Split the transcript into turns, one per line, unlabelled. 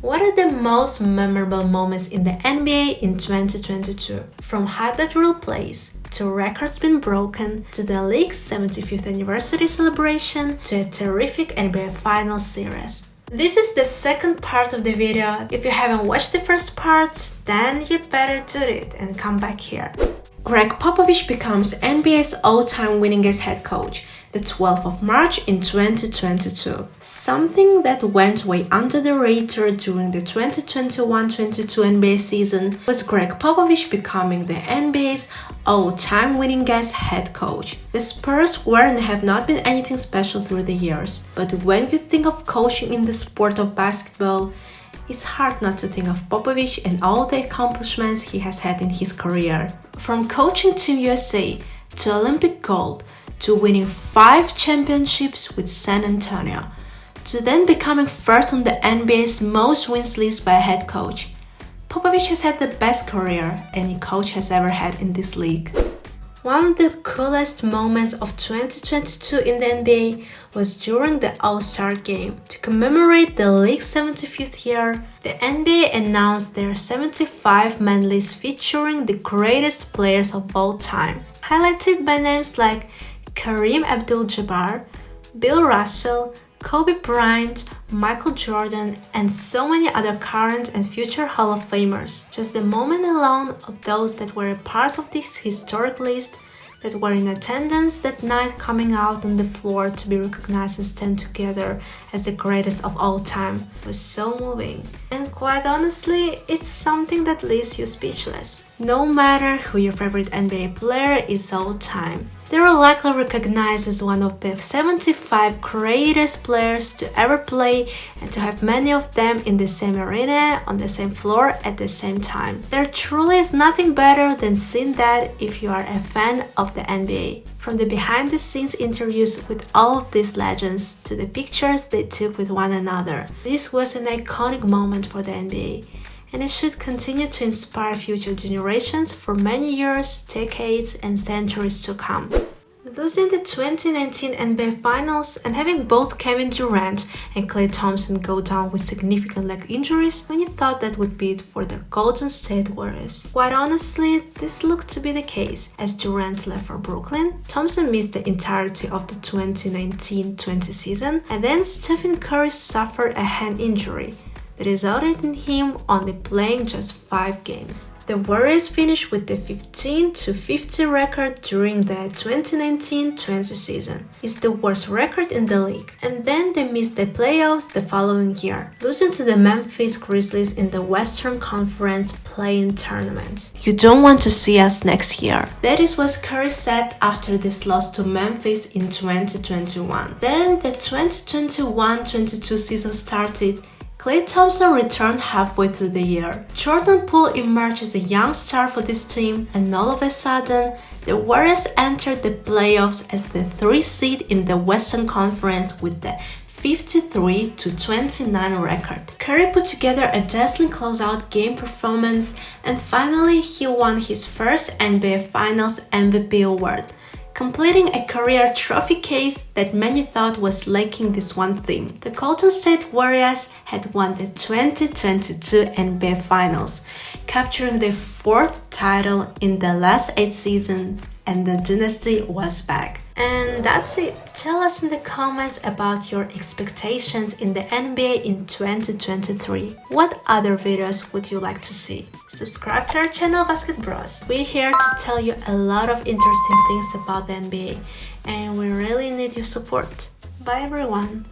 What are the most memorable moments in the NBA in 2022? From highlight reel plays, to records being broken, to the league's 75th anniversary celebration, to a terrific NBA Finals series. This is the second part of the video. If you haven't watched the first parts, then you'd better do it and come back here. Gregg Popovich becomes NBA's all-time winningest head coach, the 12th of March in 2022. Something that went way under the radar during the 2021-22 NBA season was Gregg Popovich becoming the NBA's all-time winningest head coach. The Spurs were and have not been anything special through the years, but when you think of coaching in the sport of basketball, it's hard not to think of Popovich and all the accomplishments he has had in his career. From coaching Team USA to Olympic gold, to winning 5 championships with San Antonio, to then becoming first on the NBA's most wins list by a head coach. Popovich has had the best career any coach has ever had in this league. One of the coolest moments of 2022 in the NBA was during the All-Star Game. To commemorate the league's 75th year, the NBA announced their 75-man list featuring the greatest players of all time, highlighted by names like Kareem Abdul-Jabbar, Bill Russell, Kobe Bryant, Michael Jordan, and so many other current and future Hall of Famers. Just the moment alone of those that were a part of this historic list, that were in attendance that night coming out on the floor to be recognized and stand together as the greatest of all time, was so moving. And quite honestly, it's something that leaves you speechless. No matter who your favorite NBA player is all time, they are likely recognized as one of the 75 greatest players to ever play, and to have many of them in the same arena, on the same floor at the same time. There truly is nothing better than seeing that if you are a fan of the NBA. From the behind-the-scenes interviews with all of these legends to the pictures they took with one another, this was an iconic moment for the NBA. And it should continue to inspire future generations for many years, decades, and centuries to come. Losing the 2019 NBA Finals and having both Kevin Durant and Klay Thompson go down with significant leg injuries, many thought that would be it for the Golden State Warriors. Quite honestly, this looked to be the case, as Durant left for Brooklyn, Thompson missed the entirety of the 2019-20 season, and then Stephen Curry suffered a hand injury that resulted in him only playing just 5 games. The Warriors finished with the 15-50 record during the 2019-20 season. It's the worst record in the league. And then they missed the playoffs the following year, losing to the Memphis Grizzlies in the Western Conference play-in tournament. You don't want to see us next year. That is what Curry said after this loss to Memphis in 2021. Then the 2021-22 season started. Klay Thompson returned halfway through the year. Jordan Poole emerged as a young star for this team, and all of a sudden, the Warriors entered the playoffs as the 3rd seed in the Western Conference with the 53-29 record. Curry put together a dazzling closeout game performance, and finally he won his first NBA Finals MVP award, completing a career trophy case that many thought was lacking this one thing. The Golden State Warriors had won the 2022 NBA Finals, capturing their 4th title in the last 8 seasons, and the dynasty was back. And that's it. Tell us in the comments about your expectations in the NBA in 2023. What other videos would you like to see? Subscribe to our channel Basket Bros. We're here to tell you a lot of interesting things about the NBA, and we really need your support. Bye everyone!